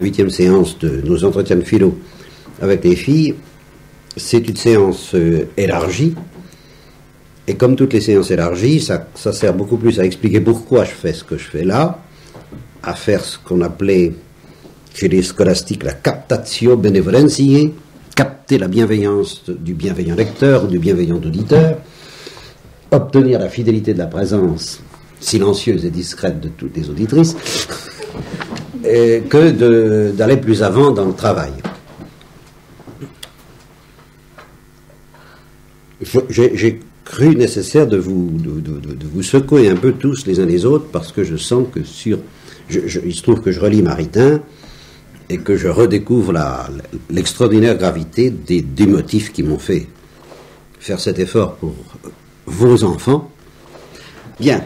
8e séance de nos entretiens de philo avec les filles, c'est une séance élargie. Et comme toutes les séances élargies, ça sert beaucoup plus à expliquer pourquoi je fais ce que je fais là, à faire ce qu'on appelait chez les scolastiques la captatio benevolentiae, capter la bienveillance du bienveillant lecteur ou du bienveillant auditeur, obtenir la fidélité de la présence silencieuse et discrète de toutes les auditrices, que d'aller plus avant dans le travail. J'ai cru nécessaire de vous secouer un peu tous les uns les autres, parce que je sens que il se trouve que je relis Maritain et que je redécouvre l'extraordinaire gravité des motifs qui m'ont fait faire cet effort pour vos enfants. Bien.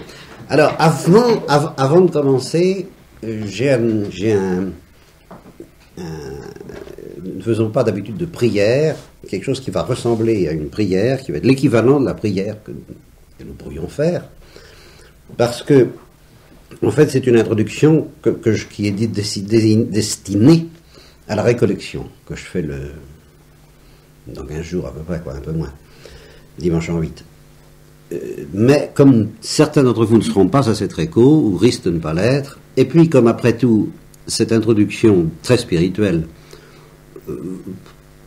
Alors, avant de commencer, nous ne faisons pas d'habitude de prière, quelque chose qui va ressembler à une prière, qui va être l'équivalent de la prière que nous pourrions faire, parce que, en fait, c'est une introduction qui est destinée à la récollection, que je fais dans 15 jours à peu près, un peu moins, dimanche en 8. Mais comme certains d'entre vous ne seront pas à cette réco, ou risquent de ne pas l'être, et puis comme après tout, cette introduction très spirituelle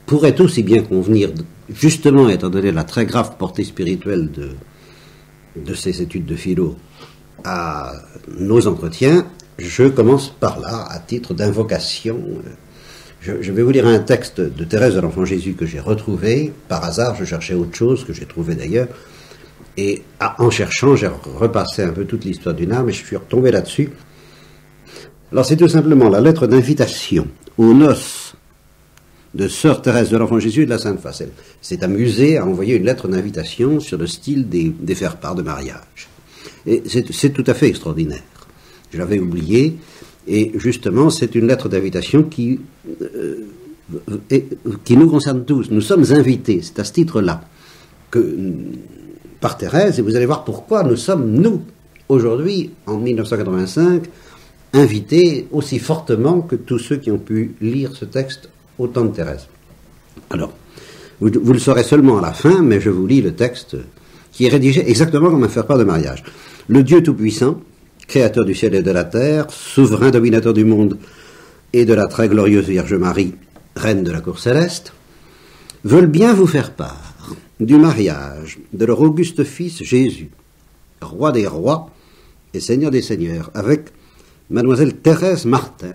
pourrait aussi bien convenir, justement étant donné la très grave portée spirituelle de ces études de philo, à nos entretiens, je commence par là, à titre d'invocation. Je vais vous lire un texte de Thérèse de l'Enfant Jésus que j'ai retrouvé, par hasard, je cherchais autre chose, que j'ai trouvé d'ailleurs, et en cherchant, j'ai repassé un peu toute l'histoire du âme, et je suis retombé là-dessus. Alors c'est tout simplement la lettre d'invitation aux noces de Sœur Thérèse de l'Enfant Jésus et de la Sainte Face. Elle s'est amusée à envoyer une lettre d'invitation sur le style des faire-part de mariage. Et c'est tout à fait extraordinaire. Je l'avais oublié, et justement c'est une lettre d'invitation qui nous concerne tous. Nous sommes invités, c'est à ce titre-là, par Thérèse, et vous allez voir pourquoi nous sommes, nous, aujourd'hui, en 1985, invités aussi fortement que tous ceux qui ont pu lire ce texte au temps de Thérèse. Alors, vous le saurez seulement à la fin, mais je vous lis le texte qui est rédigé exactement comme un faire-part de mariage. Le Dieu Tout-Puissant, créateur du ciel et de la terre, souverain dominateur du monde et de la très glorieuse Vierge Marie, reine de la cour céleste, veulent bien vous faire part du mariage de leur auguste fils Jésus, roi des rois et seigneur des seigneurs, avec mademoiselle Thérèse Martin,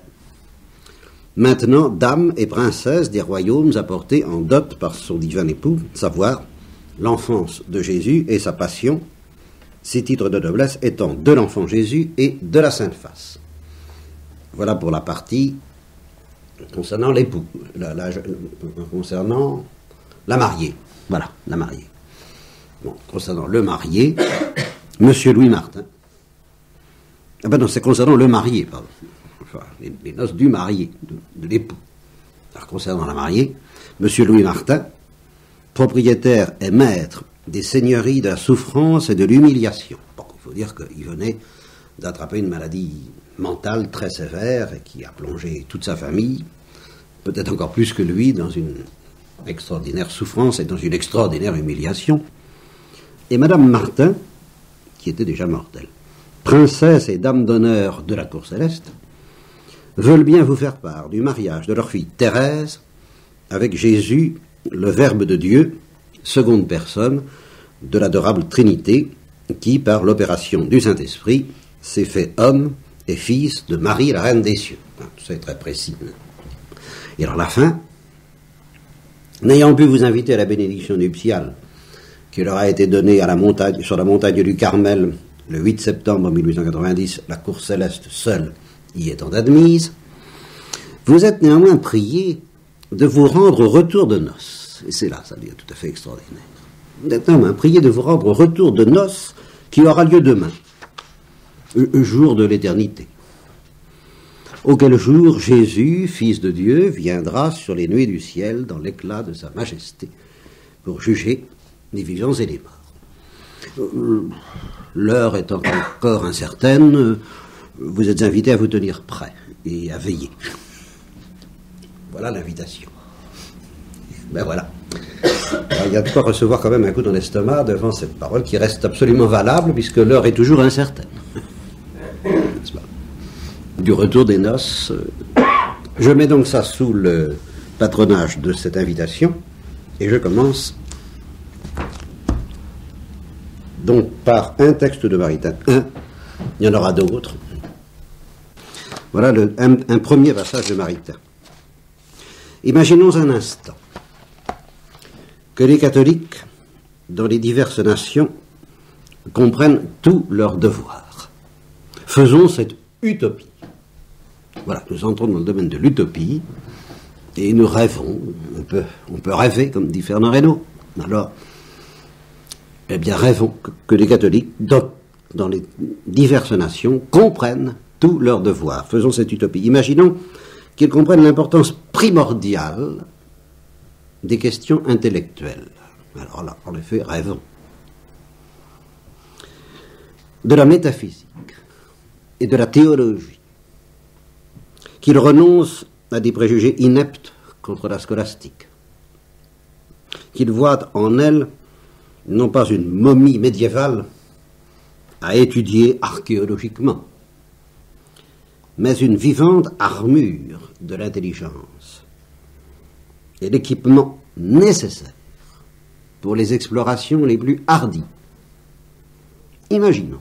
maintenant dame et princesse des royaumes apportés en dot par son divin époux, savoir l'enfance de Jésus et sa passion, ces titres de noblesse étant de l'enfant Jésus et de la Sainte Face. Voilà pour la partie concernant l'époux, concernant la mariée. Voilà, la mariée. Bon, concernant le marié, Monsieur Louis Martin. Ah ben non, c'est concernant le marié, pardon. Enfin, les noces du marié, de l'époux. Alors, concernant la mariée, Monsieur Louis Martin, propriétaire et maître des seigneuries de la souffrance et de l'humiliation. Bon, il faut dire qu'il venait d'attraper une maladie mentale très sévère et qui a plongé toute sa famille, peut-être encore plus que lui, dans une extraordinaire souffrance et dans une extraordinaire humiliation. Et Madame Martin, qui était déjà mortelle, princesse et dame d'honneur de la cour céleste, veulent bien vous faire part du mariage de leur fille Thérèse avec Jésus, le Verbe de Dieu, seconde personne de l'adorable Trinité, qui, par l'opération du Saint-Esprit, s'est fait homme et fils de Marie, la Reine des cieux. Tout ça est très précis. Et alors la fin, n'ayant pu vous inviter à la bénédiction nuptiale qui leur a été donnée sur la montagne du Carmel le 8 septembre 1890, la cour céleste seule y étant admise, vous êtes néanmoins priés de vous rendre au retour de noces. Et c'est là, ça devient tout à fait extraordinaire. Vous êtes néanmoins priés de vous rendre au retour de noces qui aura lieu demain, jour de l'éternité, auquel jour Jésus, Fils de Dieu, viendra sur les nuées du ciel dans l'éclat de sa majesté pour juger les vivants et les morts. L'heure étant encore incertaine, vous êtes invités à vous tenir prêts et à veiller. Voilà l'invitation. Ben voilà. Alors, il y a de quoi recevoir quand même un coup dans l'estomac devant cette parole qui reste absolument valable puisque l'heure est toujours incertaine. N'est-ce pas ? Du retour des noces. Je mets donc ça sous le patronage de cette invitation et je commence donc par un texte de Maritain. Il y en aura d'autres. Voilà un premier passage de Maritain. Imaginons un instant que les catholiques, dans les diverses nations, comprennent tous leurs devoirs. Faisons cette utopie. Voilà, nous entrons dans le domaine de l'utopie et nous rêvons. On peut rêver, comme dit Fernand Reynaud. Alors, eh bien, rêvons que les catholiques, dans les diverses nations, comprennent tous leurs devoirs. Faisons cette utopie. Imaginons qu'ils comprennent l'importance primordiale des questions intellectuelles. Alors là, en effet, rêvons. De la métaphysique et de la théologie, qu'ils renoncent à des préjugés ineptes contre la scolastique, qu'ils voient en elle non pas une momie médiévale à étudier archéologiquement, mais une vivante armure de l'intelligence et l'équipement nécessaire pour les explorations les plus hardies. Imaginons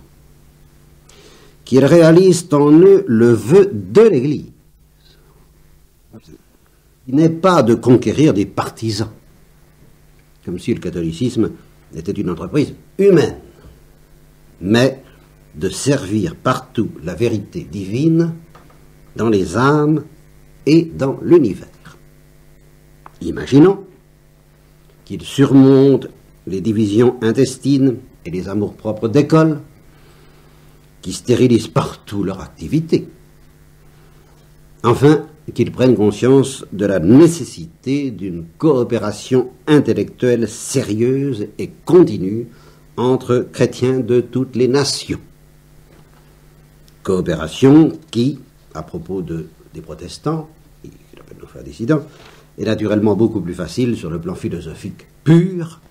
qu'ils réalisent en eux le vœu de l'Église. Il n'est pas de conquérir des partisans, comme si le catholicisme était une entreprise humaine, mais de servir partout la vérité divine dans les âmes et dans l'univers. Imaginons qu'ils surmontent les divisions intestines et les amours-propres d'école, qui stérilisent partout leur activité. Enfin, qu'ils prennent conscience de la nécessité d'une coopération intellectuelle sérieuse et continue entre chrétiens de toutes les nations. Coopération qui, à propos des protestants, qui l'appellent nos frères dissidents, est naturellement beaucoup plus facile sur le plan philosophique pur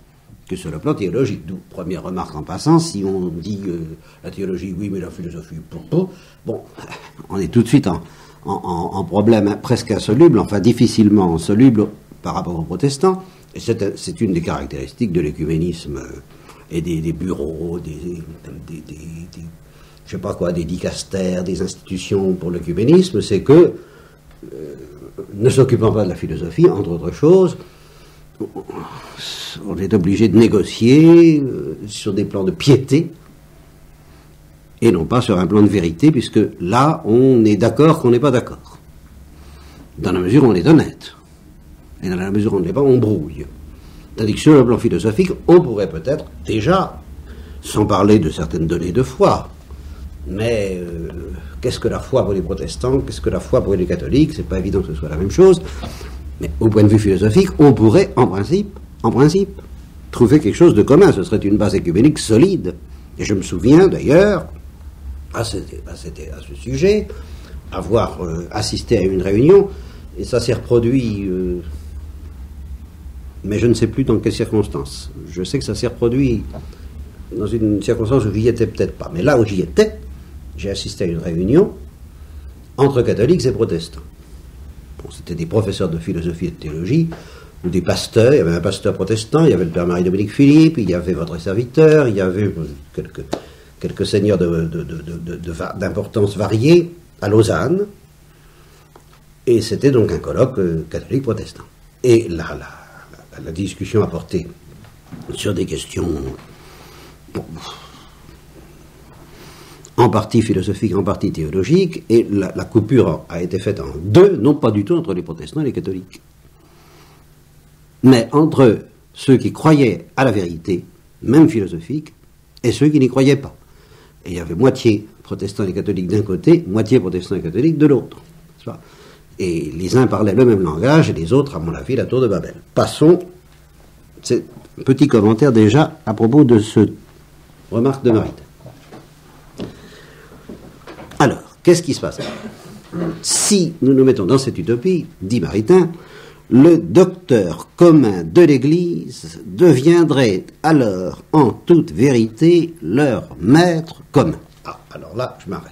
que sur le plan théologique. D'où, première remarque en passant, si on dit la théologie oui, mais la philosophie pour bon, on est tout de suite en problème presque insoluble, enfin difficilement soluble par rapport aux protestants. Et c'est une des caractéristiques de l'écuménisme et des bureaux, je sais pas quoi, des dicastères, des institutions pour l'écuménisme, c'est que, ne s'occupant pas de la philosophie, entre autres choses, on est obligé de négocier sur des plans de piété, et non pas sur un plan de vérité, puisque là, on est d'accord qu'on n'est pas d'accord. Dans la mesure où on est honnête. Et dans la mesure où on ne l'est pas, on brouille. Tandis que sur le plan philosophique, on pourrait peut-être déjà, sans parler de certaines données de foi, mais qu'est-ce que la foi pour les protestants, qu'est-ce que la foi pour les catholiques, c'est pas évident que ce soit la même chose, mais au point de vue philosophique, on pourrait, en principe, trouver quelque chose de commun, ce serait une base écuménique solide. Et je me souviens d'ailleurs, à ce sujet, avoir assisté à une réunion, et ça s'est reproduit, mais je ne sais plus dans quelles circonstances. Je sais que ça s'est reproduit dans une circonstance où j'y étais peut-être pas, mais là où j'y étais, j'ai assisté à une réunion entre catholiques et protestants. Bon, c'était des professeurs de philosophie et de théologie, ou des pasteurs. Il y avait un pasteur protestant, il y avait le père Marie-Dominique Philippe, il y avait votre serviteur, il y avait quelques seigneurs d'importance variée à Lausanne, et c'était donc un colloque catholique-protestant. Et là, la discussion a porté sur des questions en partie philosophiques, en partie théologiques, et la coupure a été faite en deux, non pas du tout entre les protestants et les catholiques, mais entre ceux qui croyaient à la vérité, même philosophique, et ceux qui n'y croyaient pas. Et il y avait moitié protestants et catholiques d'un côté, moitié protestants et catholiques de l'autre. Et les uns parlaient le même langage, et les autres, à mon avis, la tour de Babel. Passons, c'est un petit commentaire déjà à propos de ce remarque de Maritain. Alors, qu'est-ce qui se passe? Si nous nous mettons dans cette utopie, dit Maritain, le docteur commun de l'Église deviendrait alors en toute vérité leur maître commun. Ah, alors là, je m'arrête.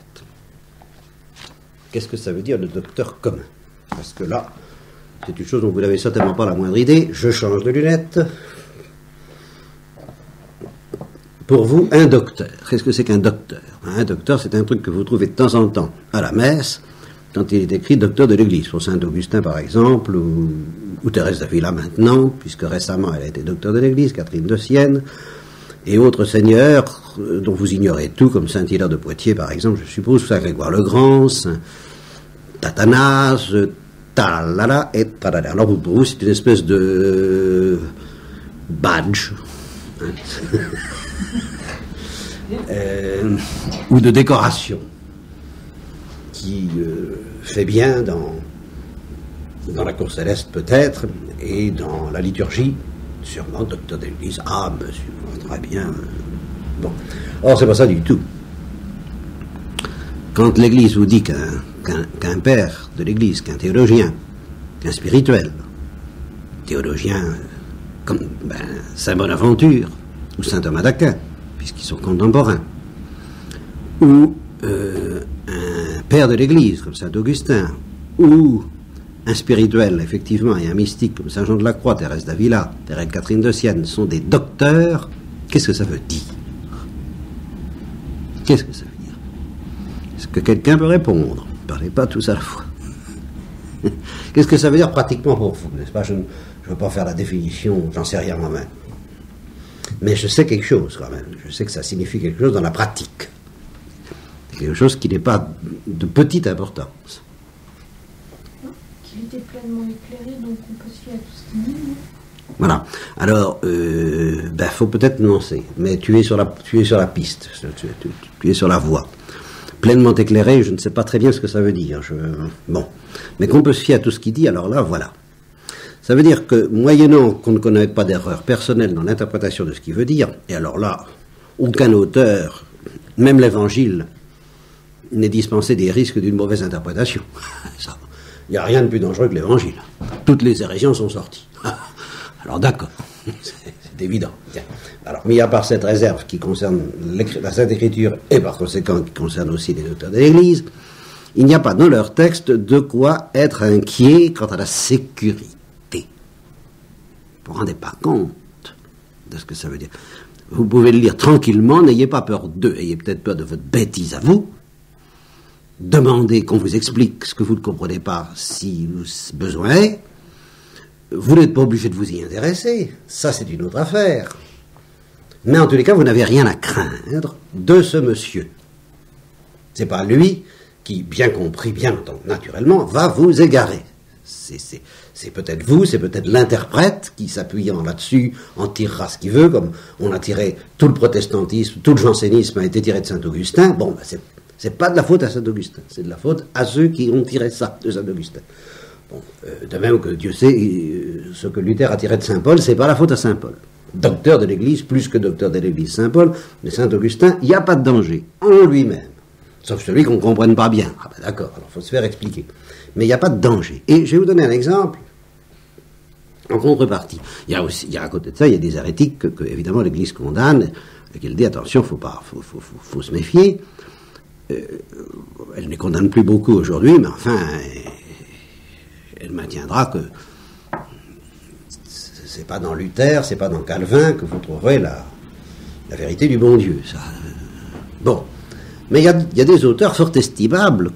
Qu'est-ce que ça veut dire le docteur commun? Parce que là, c'est une chose dont vous n'avez certainement pas la moindre idée. Je change de lunettes. Pour vous, un docteur. Qu'est-ce que c'est qu'un docteur? Un docteur, c'est un truc que vous trouvez de temps en temps à la messe, quand il est écrit docteur de l'Église, pour Saint-Augustin par exemple, ou Thérèse d'Avila maintenant, puisque récemment elle a été docteur de l'Église, Catherine de Sienne, et autres seigneurs dont vous ignorez tout, comme Saint-Hilaire de Poitiers par exemple, je suppose, Saint Grégoire le Grand, Saint Athanase, talala et talala. Alors pour vous, c'est une espèce de badge, hein, ou de décoration qui fait bien dans la cour céleste peut-être, et dans la liturgie, sûrement docteur de l'Église, ah monsieur, très bien. Bon, or c'est pas ça du tout. Quand l'Église vous dit qu'un père de l'Église, qu'un théologien, qu'un spirituel, théologien comme Saint Bonaventure ou Saint Thomas d'Aquin, puisqu'ils sont contemporains, ou un père de l'Église comme Saint Augustin, ou un spirituel, effectivement, et un mystique comme Saint Jean de la Croix, Thérèse d'Avila, Thérèse Catherine de Sienne, sont des docteurs, qu'est-ce que ça veut dire? Qu'est-ce que ça veut dire? Est-ce que quelqu'un peut répondre? Ne parlez pas tous à la fois. Qu'est-ce que ça veut dire pratiquement pour vous, n'est-ce pas? Je ne veux pas faire la définition, j'en sais rien moi-même. Mais je sais quelque chose quand même. Je sais que ça signifie quelque chose dans la pratique. Quelque chose qui n'est pas de petite importance. Qu'il était pleinement éclairé, donc on peut se fier à tout ce qu'il dit. Voilà. Alors, faut peut-être nuancer, mais tu es sur la piste, tu es sur la voie. Pleinement éclairé, je ne sais pas très bien ce que ça veut dire. Bon, mais qu'on peut se fier à tout ce qu'il dit, alors là, voilà. Ça veut dire que, moyennant qu'on ne connaît pas d'erreur personnelle dans l'interprétation de ce qu'il veut dire, et alors là, aucun auteur, même l'Évangile, n'est dispensé des risques d'une mauvaise interprétation. Il n'y a rien de plus dangereux que l'Évangile. Toutes les hérésies sont sorties. Alors d'accord, c'est évident. Alors, mis à part cette réserve qui concerne la Sainte Écriture, et par conséquent qui concerne aussi les docteurs de l'Église, il n'y a pas dans leur texte de quoi être inquiet quant à la sécurité. Vous ne vous rendez pas compte de ce que ça veut dire. Vous pouvez le lire tranquillement, n'ayez pas peur d'eux, ayez peut-être peur de votre bêtise à vous. Demandez qu'on vous explique ce que vous ne comprenez pas si besoin est. Vous n'êtes pas obligé de vous y intéresser, ça c'est une autre affaire. Mais en tous les cas, vous n'avez rien à craindre de ce monsieur. C'est pas lui qui, bien compris, bien entendu, naturellement, va vous égarer. C'est peut-être vous, c'est peut-être l'interprète qui, s'appuyant là-dessus, en tirera ce qu'il veut, comme on a tiré tout le protestantisme, tout le jansénisme a été tiré de Saint-Augustin. Bon, c'est pas de la faute à Saint-Augustin, c'est de la faute à ceux qui ont tiré ça de Saint-Augustin. Bon, de même que Dieu sait, ce que Luther a tiré de Saint-Paul, c'est pas la faute à Saint-Paul. Docteur de l'Église, plus que docteur de l'Église Saint-Paul, mais Saint-Augustin, il n'y a pas de danger en lui-même. Sauf celui qu'on ne comprenne pas bien. Ah ben d'accord, alors il faut se faire expliquer. Mais il n'y a pas de danger. Et je vais vous donner un exemple en contrepartie. Il y a à côté de ça, il y a des hérétiques que évidemment l'Église condamne, et qu'elle dit attention, faut se méfier. Elle ne les condamne plus beaucoup aujourd'hui, mais enfin, elle maintiendra que c'est pas dans Luther, c'est pas dans Calvin que vous trouverez la vérité du bon Dieu. Ça. Bon. Mais il y a des auteurs fort estimables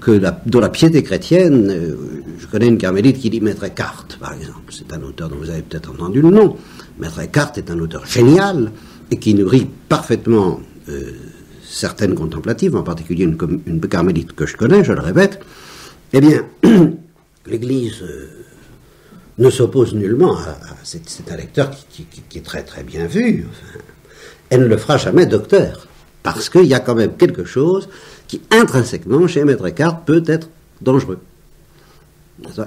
dont la piété chrétienne, je connais une carmélite qui dit Maître Eckhart, par exemple. C'est un auteur dont vous avez peut-être entendu le nom. Maître Eckhart est un auteur génial et qui nourrit parfaitement certaines contemplatives, en particulier une carmélite que je connais, je le répète. Eh bien, l'Église ne s'oppose nullement à c'est un lecteur qui est très très bien vu. Enfin, elle ne le fera jamais docteur. Parce qu'il y a quand même quelque chose qui, intrinsèquement, chez Maître Eckhart, peut être dangereux.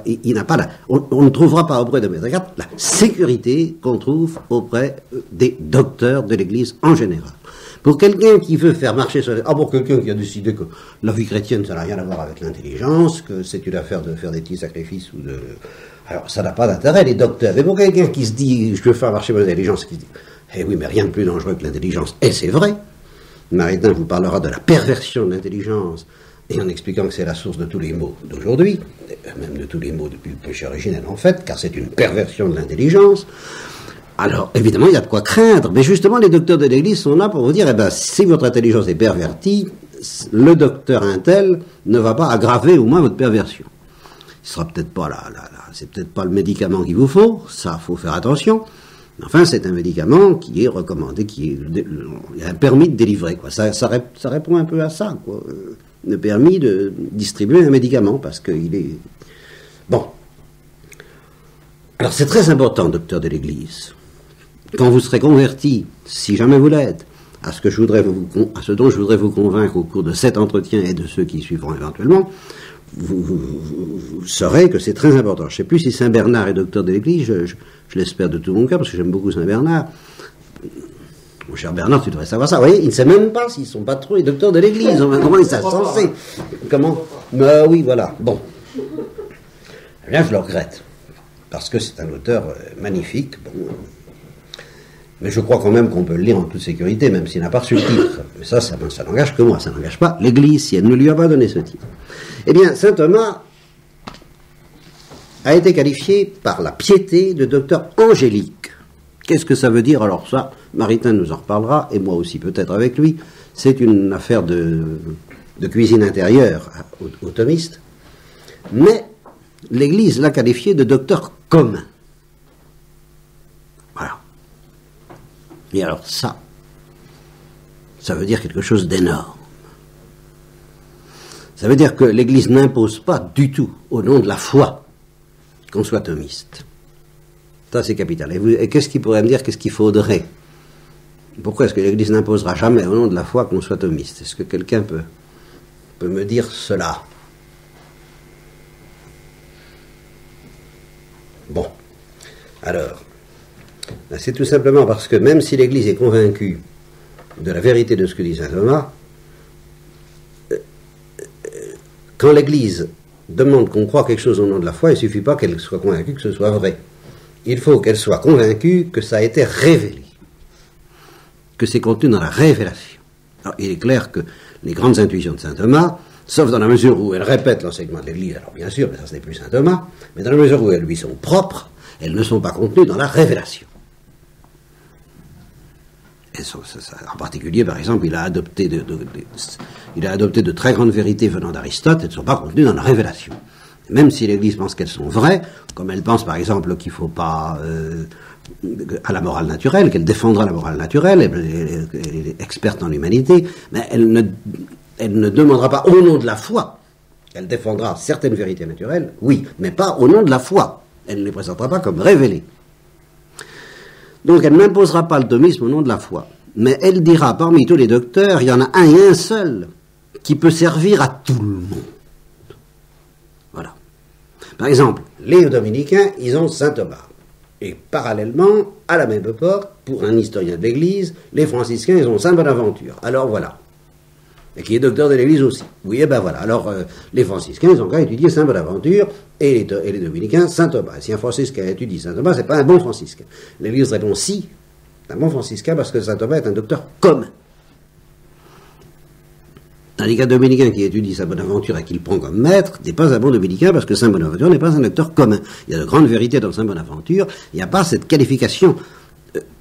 Il n'a pas on ne trouvera pas auprès de Maître Eckhart la sécurité qu'on trouve auprès des docteurs de l'Église en général. Pour quelqu'un qui veut faire marcher sur... pour quelqu'un qui a décidé que la vie chrétienne, ça n'a rien à voir avec l'intelligence, que c'est une affaire de faire des petits sacrifices ou de... Alors, ça n'a pas d'intérêt, les docteurs. Mais pour quelqu'un qui se dit, je veux faire marcher mon intelligence, qui se dit, eh oui, mais rien de plus dangereux que l'intelligence. Et c'est vrai. Maritain vous parlera de la perversion de l'intelligence, et en expliquant que c'est la source de tous les maux d'aujourd'hui, même de tous les maux depuis le péché originel en fait, car c'est une perversion de l'intelligence. Alors, évidemment, il y a de quoi craindre, mais justement, les docteurs de l'Église sont là pour vous dire, eh ben, si votre intelligence est pervertie, le docteur Intel ne va pas aggraver au moins votre perversion. Ce sera peut-être pas c'est peut-être pas le médicament qu'il vous faut, ça, faut faire attention. Enfin, c'est un médicament qui est recommandé, il y a un permis de délivrer, quoi. Ça répond un peu à ça, quoi. Le permis de distribuer un médicament, parce qu'il est... Bon. Alors, c'est très important, docteur de l'Église. Quand vous serez converti, si jamais vous l'êtes, à ce dont je voudrais vous convaincre au cours de cet entretien et de ceux qui suivront éventuellement, vous saurez que c'est très important. Je ne sais plus si Saint Bernard est docteur de l'Église, je l'espère de tout mon cœur, parce que j'aime beaucoup Saint Bernard. Mon cher Bernard, tu devrais savoir ça. Vous voyez, il ne sait même pas s'ils ne sont pas trop les docteurs de l'Église. Comment ils sont censés? Comment? Oui, voilà. Bon. Eh bien, je le regrette. Parce que c'est un auteur magnifique. Bon. Mais je crois quand même qu'on peut le lire en toute sécurité, même s'il n'a pas reçu le titre. Mais ça n'engage que moi, ça n'engage pas l'Église, si elle ne lui a pas donné ce titre. Eh bien, saint Thomas a été qualifié par la piété de docteur angélique. Qu'est-ce que ça veut dire? Alors ça, Maritain nous en reparlera, et moi aussi peut-être avec lui. C'est une affaire de cuisine intérieure aux thomistes. Mais l'Église l'a qualifié de docteur commun. Voilà. Et alors ça veut dire quelque chose d'énorme. Ça veut dire que l'Église n'impose pas du tout, au nom de la foi, qu'on soit thomiste. Ça, c'est capital. Et qu'est-ce qu'il pourrait me dire? Qu'est-ce qu'il faudrait? Pourquoi est-ce que l'Église n'imposera jamais, au nom de la foi, qu'on soit thomiste? Est-ce que quelqu'un peut me dire cela? Bon. Alors, c'est tout simplement parce que même si l'Église est convaincue de la vérité de ce que dit saint Thomas, quand l'Église demande qu'on croit quelque chose au nom de la foi, il ne suffit pas qu'elle soit convaincue que ce soit vrai. Il faut qu'elle soit convaincue que ça a été révélé, que c'est contenu dans la révélation. Alors, il est clair que les grandes intuitions de saint Thomas, sauf dans la mesure où elles répètent l'enseignement de l'Église, alors bien sûr, mais ça ce n'est plus saint Thomas, mais dans la mesure où elles lui sont propres, elles ne sont pas contenues dans la révélation. Et en particulier, par exemple, il a adopté de très grandes vérités venant d'Aristote, elles ne sont pas contenues dans la révélation. Même si l'Église pense qu'elles sont vraies, comme elle pense par exemple qu'il ne faut pas à la morale naturelle, qu'elle défendra la morale naturelle, elle est experte en l'humanité, mais elle ne demandera pas au nom de la foi. Elle défendra certaines vérités naturelles, oui, mais pas au nom de la foi. Elle ne les présentera pas comme révélées. Donc elle n'imposera pas le thomisme au nom de la foi. Mais elle dira, parmi tous les docteurs, il y en a un et un seul qui peut servir à tout le monde. Voilà. Par exemple, les dominicains, ils ont saint Thomas. Et parallèlement, à la même époque, pour un historien de l'Église, les franciscains, ils ont saint Bonaventure. Alors voilà. Et qui est docteur de l'Église aussi. Oui, et ben voilà. Alors, les franciscains, ils ont qu'à étudier saint Bonaventure, et les dominicains, saint Thomas. Et si un franciscain étudie saint Thomas, c'est pas un bon franciscain. L'Église répond si, c'est un bon franciscain parce que saint Thomas est un docteur commun. Tandis qu'un dominicain qui étudie saint Bonaventure et qui le prend comme maître n'est pas un bon dominicain parce que saint Bonaventure n'est pas un docteur commun. Il y a de grandes vérités dans saint Bonaventure, il n'y a pas cette qualification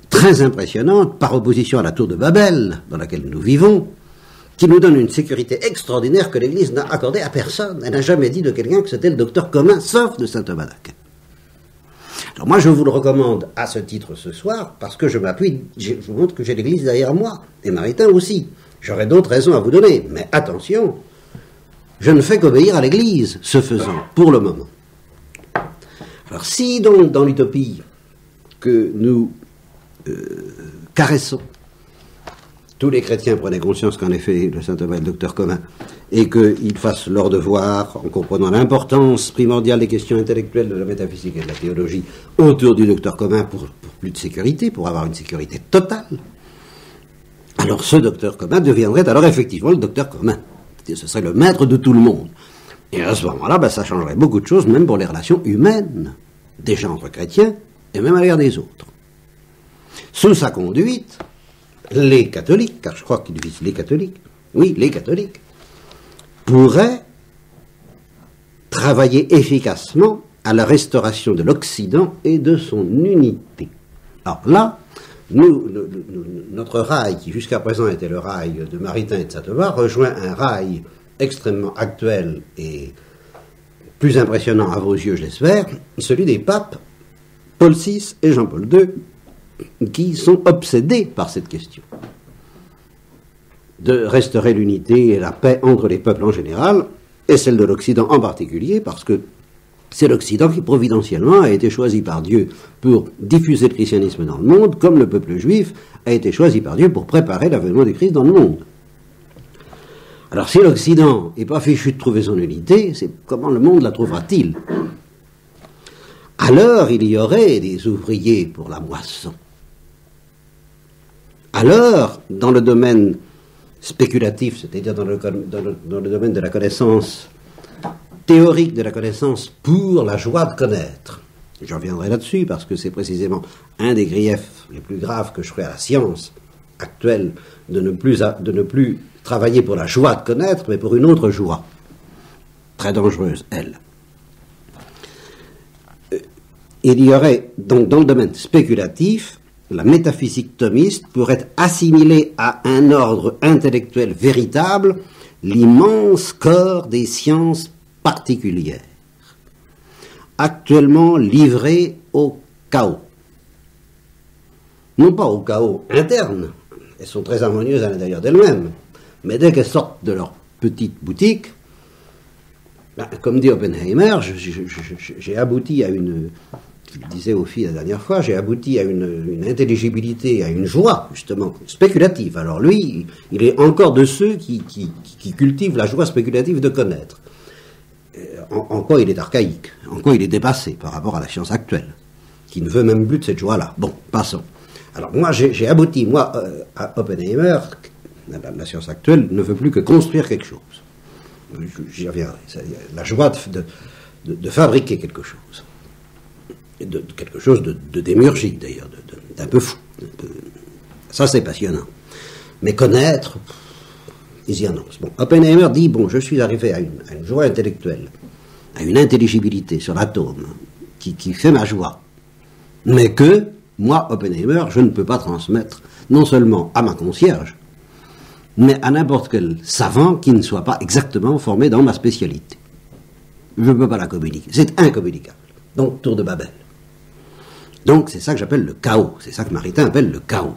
très impressionnante par opposition à la tour de Babel dans laquelle nous vivons, qui nous donne une sécurité extraordinaire que l'Église n'a accordée à personne. Elle n'a jamais dit de quelqu'un que c'était le docteur commun, sauf de saint Thomas d'Aquin. Alors moi, je vous le recommande à ce titre ce soir, parce que je vous montre que j'ai l'Église derrière moi, et Maritain aussi. J'aurais d'autres raisons à vous donner, mais attention, je ne fais qu'obéir à l'Église, ce faisant, pour le moment. Alors si donc, dans l'utopie que nous caressons, tous les chrétiens prenaient conscience qu'en effet, le saint Thomas est le docteur commun, et qu'ils fassent leur devoir en comprenant l'importance primordiale des questions intellectuelles de la métaphysique et de la théologie autour du docteur commun pour plus de sécurité, pour avoir une sécurité totale. alors ce docteur commun deviendrait alors effectivement le docteur commun. Ce serait le maître de tout le monde. Et à ce moment-là, ça changerait beaucoup de choses, même pour les relations humaines, déjà entre chrétiens, et même à l'égard des autres. Sous sa conduite, les catholiques, car je crois qu'il vise les catholiques, oui, les catholiques, pourraient travailler efficacement à la restauration de l'Occident et de son unité. Alors là, notre rail, qui jusqu'à présent était le rail de Maritain et de Saint-Thomas, rejoint un rail extrêmement actuel et plus impressionnant à vos yeux, je l'espère, celui des papes Paul VI et Jean-Paul II, qui sont obsédés par cette question de restaurer l'unité et la paix entre les peuples en général, et celle de l'Occident en particulier, parce que c'est l'Occident qui, providentiellement, a été choisi par Dieu pour diffuser le christianisme dans le monde, comme le peuple juif a été choisi par Dieu pour préparer l'avènement du Christ dans le monde. Alors, si l'Occident n'est pas fichu de trouver son unité, c'est comment le monde la trouvera-t-il? Alors, il y aurait des ouvriers pour la moisson. Alors, dans le domaine spéculatif, c'est-à-dire dans le domaine de la connaissance théorique de la connaissance pour la joie de connaître. Je reviendrai là-dessus parce que c'est précisément un des griefs les plus graves que je ferai à la science actuelle, de ne plus travailler pour la joie de connaître, mais pour une autre joie, très dangereuse, elle. Il y aurait donc dans le domaine spéculatif, la métaphysique thomiste pourrait assimiler à un ordre intellectuel véritable l'immense corps des sciences particulière, actuellement livrée au chaos. Non pas au chaos interne, elles sont très harmonieuses à l'intérieur d'elles-mêmes, mais dès qu'elles sortent de leur petite boutique, comme dit Oppenheimer, j'ai abouti à une, je le disais aux filles la dernière fois, j'ai abouti à une intelligibilité, à une joie, justement, spéculative. Alors lui, il est encore de ceux qui cultivent la joie spéculative de connaître. En quoi il est archaïque, en quoi il est dépassé par rapport à la science actuelle, qui ne veut même plus de cette joie-là. Bon, passons. Alors moi, j'ai abouti, à Oppenheimer, la science actuelle ne veut plus que construire quelque chose. J'y reviendrai. La joie de fabriquer quelque chose. Quelque chose de démiurgique, d'ailleurs, d'un peu fou. Ça, c'est passionnant. Mais connaître... ils y annoncent. Bon, Oppenheimer dit, je suis arrivé à une joie intellectuelle, à une intelligibilité sur l'atome, qui fait ma joie, mais que, moi, Oppenheimer, je ne peux pas transmettre, non seulement à ma concierge, mais à n'importe quel savant qui ne soit pas exactement formé dans ma spécialité. Je ne peux pas la communiquer. C'est incommunicable. Donc, tour de Babel. Donc, c'est ça que j'appelle le chaos. C'est ça que Maritain appelle le chaos.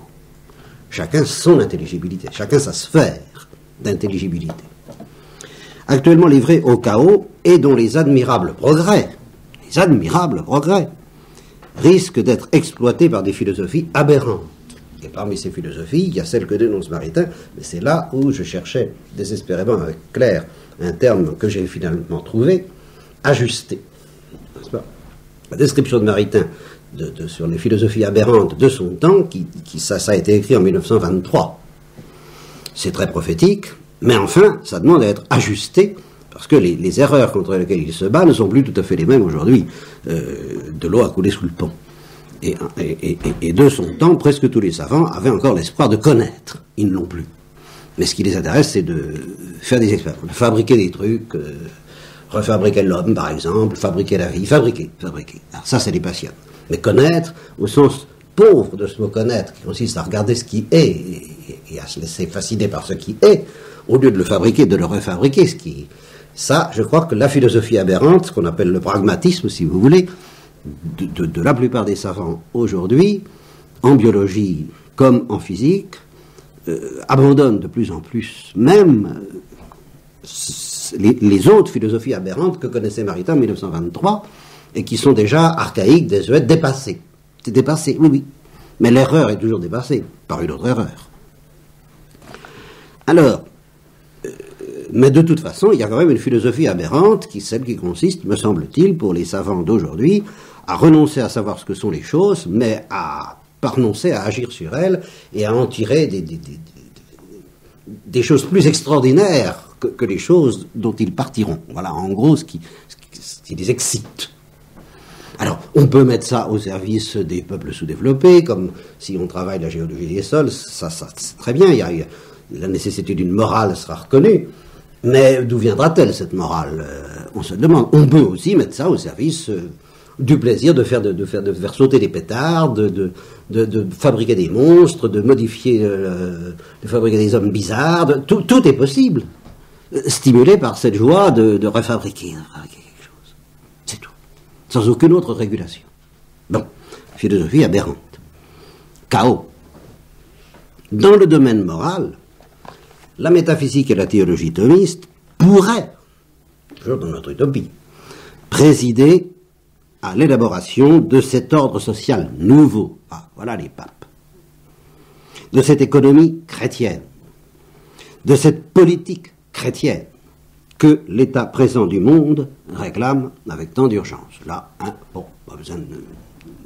Chacun son intelligibilité, chacun sa sphère d'intelligibilité, actuellement livré au chaos et dont les admirables progrès risquent d'être exploités par des philosophies aberrantes. Et parmi ces philosophies, il y a celle que dénonce Maritain, mais c'est là où je cherchais désespérément avec Claire un terme que j'ai finalement trouvé, ajusté. N'est-ce pas ? La description de Maritain sur les philosophies aberrantes de son temps, ça a été écrit en 1923. C'est très prophétique, mais enfin, ça demande à être ajusté, parce que les erreurs contre lesquelles il se bat ne sont plus tout à fait les mêmes aujourd'hui. De l'eau a coulé sous le pont. Et de son temps, presque tous les savants avaient encore l'espoir de connaître. Ils ne l'ont plus. Mais ce qui les intéresse, c'est de faire des expériences, de fabriquer des trucs, refabriquer l'homme, par exemple, fabriquer la vie, fabriquer. Alors ça, c'est les passions. Mais connaître, au sens pauvre de ce mot connaître, qui consiste à regarder ce qui est et à se laisser fasciner par ce qui est, au lieu de le fabriquer, de le refabriquer, ce qui... Ça, je crois que la philosophie aberrante, ce qu'on appelle le pragmatisme, si vous voulez, de la plupart des savants aujourd'hui, en biologie comme en physique, abandonne de plus en plus même les autres philosophies aberrantes que connaissait Maritain en 1923 et qui sont déjà archaïques, désuètes, dépassées. C'est dépassé, oui. Mais l'erreur est toujours dépassée par une autre erreur. Alors, mais de toute façon, il y a quand même une philosophie aberrante, celle qui consiste, me semble-t-il, pour les savants d'aujourd'hui, à renoncer à savoir ce que sont les choses, mais à renoncer à agir sur elles et à en tirer des choses plus extraordinaires que les choses dont ils partiront. Voilà, en gros, ce qui les excite. Alors, on peut mettre ça au service des peuples sous-développés, comme si on travaille la géologie des sols, ça c'est très bien, la nécessité d'une morale sera reconnue, mais d'où viendra-t-elle cette morale? On se demande. On peut aussi mettre ça au service du plaisir de faire sauter des pétards, de fabriquer des monstres, de modifier, de fabriquer des hommes bizarres, tout est possible, stimulé par cette joie de refabriquer quelque chose. C'est tout. Sans aucune autre régulation. Bon, philosophie aberrante. Chaos. Dans le domaine moral, la métaphysique et la théologie thomiste pourraient, toujours dans notre utopie, présider à l'élaboration de cet ordre social nouveau. Ah, voilà les papes. De cette économie chrétienne, de cette politique chrétienne que l'état présent du monde réclame avec tant d'urgence. Là, bon, pas besoin de...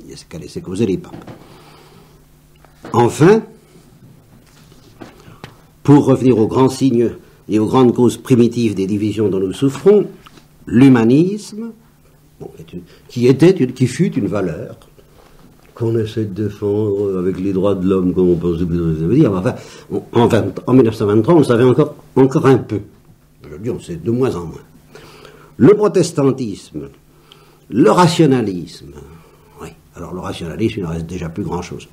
Il y a ce qu'à laisser causer les papes. Enfin, pour revenir aux grands signes et aux grandes causes primitives des divisions dont nous souffrons, l'humanisme, bon, qui fut une valeur qu'on essaie de défendre avec les droits de l'homme, comme on pense que ça veut dire. Enfin, en 1923, on le savait encore un peu. Je dis, on sait de moins en moins. Le protestantisme, le rationalisme, oui, alors le rationalisme, il ne reste déjà plus grand-chose.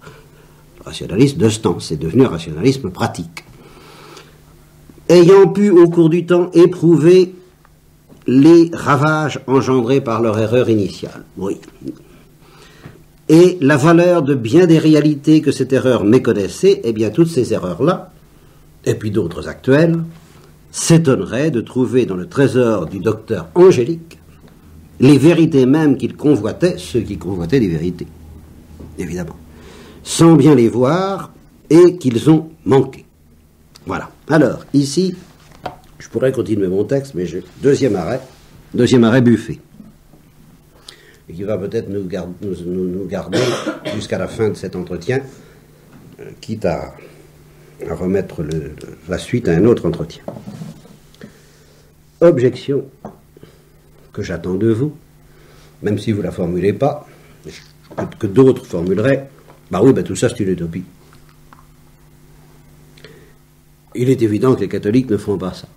Le rationalisme de ce temps, c'est devenu un rationalisme pratique. Ayant pu, au cours du temps, éprouver les ravages engendrés par leur erreur initiale, oui, et la valeur de bien des réalités que cette erreur méconnaissait, eh bien, toutes ces erreurs-là, et puis d'autres actuelles, s'étonneraient de trouver dans le trésor du docteur angélique les vérités mêmes qu'ils convoitaient, ceux qui convoitaient des vérités, évidemment, sans bien les voir et qu'ils ont manqué. Voilà. Alors, ici, je pourrais continuer mon texte, mais deuxième arrêt Buffet, et qui va peut-être nous garder jusqu'à la fin de cet entretien, quitte à remettre la suite à un autre entretien. Objection que j'attends de vous, même si vous ne la formulez pas, que d'autres formuleraient, tout ça c'est une utopie. Il est évident que les catholiques ne font pas ça.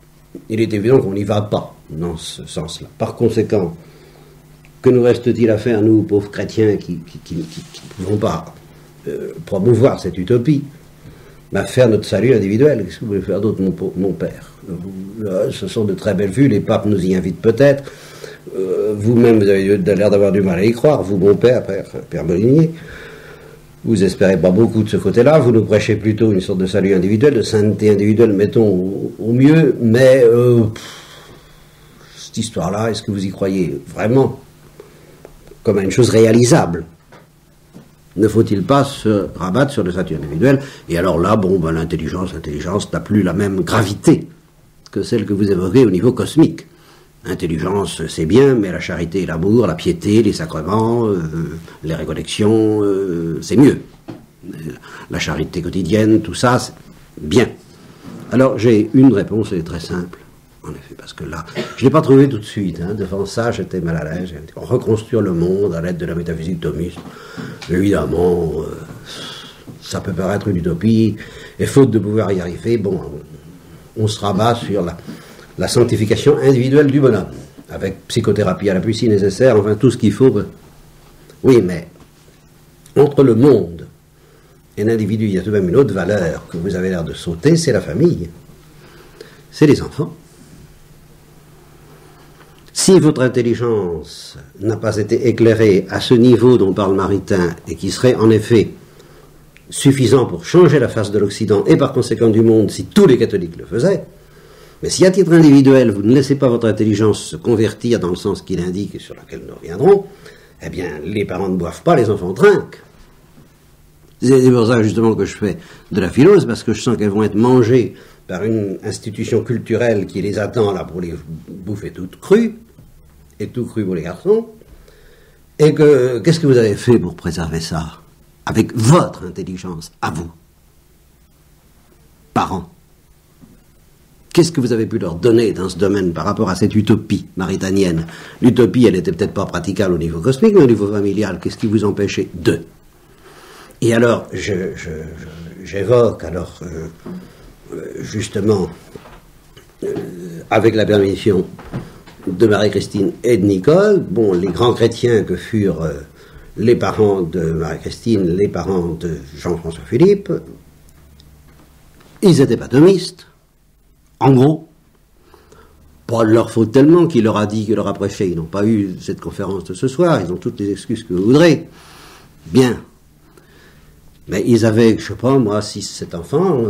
Il est évident qu'on n'y va pas dans ce sens-là. Par conséquent, que nous reste-t-il à faire, nous, pauvres chrétiens, qui ne pouvons pas promouvoir cette utopie? Faire notre salut individuel. Qu'est-ce que vous voulez faire d'autre, mon père? Ce sont de très belles vues, les papes nous y invitent peut-être. Vous-même, vous avez l'air d'avoir du mal à y croire. Vous, mon père, Père Molinier, vous espérez pas beaucoup de ce côté-là. Vous nous prêchez plutôt une sorte de salut individuel, de sainteté individuelle, mettons au mieux. Mais cette histoire-là, est-ce que vous y croyez vraiment comme à une chose réalisable? Ne faut-il pas se rabattre sur le statut individuel? Et alors là, l'intelligence n'a plus la même gravité que celle que vous évoquez au niveau cosmique. Intelligence, c'est bien, mais la charité et l'amour, la piété, les sacrements, les récollections, c'est mieux. La charité quotidienne, tout ça, c'est bien. Alors, j'ai une réponse, elle est très simple, en effet, parce que là, je ne l'ai pas trouvé tout de suite. Devant ça, j'étais mal à l'aise. Reconstruire le monde à l'aide de la métaphysique thomiste, évidemment, ça peut paraître une utopie, et faute de pouvoir y arriver, on se rabat sur la sanctification individuelle du bonhomme, avec psychothérapie à l'appui si nécessaire, enfin tout ce qu'il faut. Oui, mais entre le monde et l'individu, il y a tout de même une autre valeur que vous avez l'air de sauter, c'est la famille, c'est les enfants. Si votre intelligence n'a pas été éclairée à ce niveau dont parle Maritain, et qui serait en effet suffisant pour changer la face de l'Occident et par conséquent du monde si tous les catholiques le faisaient, mais si à titre individuel vous ne laissez pas votre intelligence se convertir dans le sens qu'il indique et sur lequel nous reviendrons, eh bien les parents ne boivent pas, les enfants trinquent. C'est pour ça justement que je fais de la philose, parce que je sens qu'elles vont être mangées par une institution culturelle qui les attend là pour les bouffer toutes crues, et tout cru pour les garçons, et qu'est-ce que vous avez fait pour préserver ça avec votre intelligence, à vous, parents? Qu'est-ce que vous avez pu leur donner dans ce domaine par rapport à cette utopie maritanienne? L'utopie, elle n'était peut-être pas praticable au niveau cosmique, mais au niveau familial, qu'est-ce qui vous empêchait de? Et alors, j'évoque alors, justement, avec la permission de Marie-Christine et de Nicole, bon, les grands chrétiens que furent les parents de Marie-Christine, les parents de Jean-François Philippe, ils étaient pas thomistes. En gros, pas de leur faute tellement qu'il leur a dit, qu'il leur a prêché. Ils n'ont pas eu cette conférence de ce soir, ils ont toutes les excuses que vous voudrez. Bien. Mais ils avaient, je sais pas, moi, 6-7 enfants,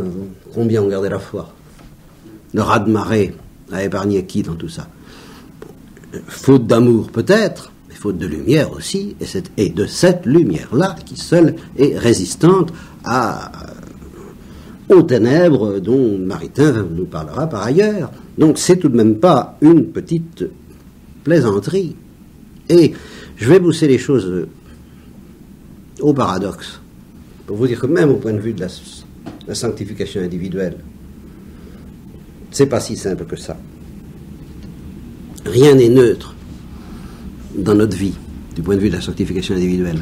combien ont gardé la foi? Le raz-de-marée a épargné qui dans tout ça? Faute d'amour peut-être, mais faute de lumière aussi, et de cette lumière-là qui seule est résistante aux ténèbres dont Maritain nous parlera par ailleurs. Donc c'est tout de même pas une petite plaisanterie. Et je vais pousser les choses au paradoxe, pour vous dire que même au point de vue de la sanctification individuelle, c'est pas si simple que ça. Rien n'est neutre dans notre vie, du point de vue de la sanctification individuelle.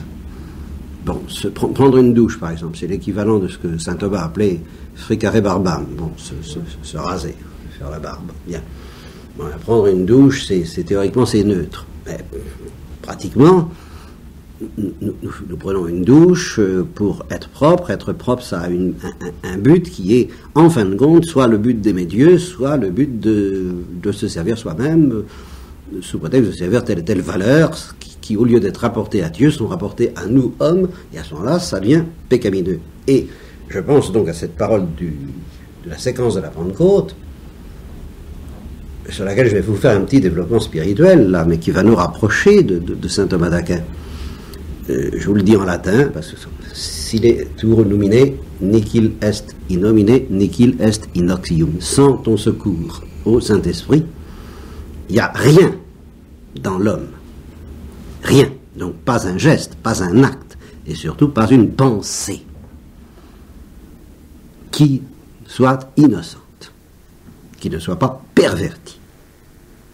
Bon, prendre une douche, par exemple, c'est l'équivalent de ce que saint Thomas appelait fricare barbam. Bon, se raser, faire la barbe. Bien. Bon, prendre une douche, théoriquement, c'est neutre. Mais pratiquement, nous prenons une douche pour être propre. Être propre, ça a un but qui est, en fin de compte, soit le but d'aimer Dieu, soit le but de se servir soi-même, sous prétexte de servir telle et telle valeur, qui, au lieu d'être rapportées à Dieu, sont rapportées à nous, hommes, et à ce moment-là, ça devient pécamineux. Et je pense donc à cette parole de la séquence de la Pentecôte, sur laquelle je vais vous faire un petit développement spirituel, là, mais qui va nous rapprocher de saint Thomas d'Aquin. Je vous le dis en latin, parce que s'il est tour numine, nicil est in nomine, nicil est in oxium. Sans ton secours au Saint-Esprit, il n'y a rien dans l'homme. Rien. Donc pas un geste, pas un acte, et surtout pas une pensée qui soit innocente, qui ne soit pas pervertie.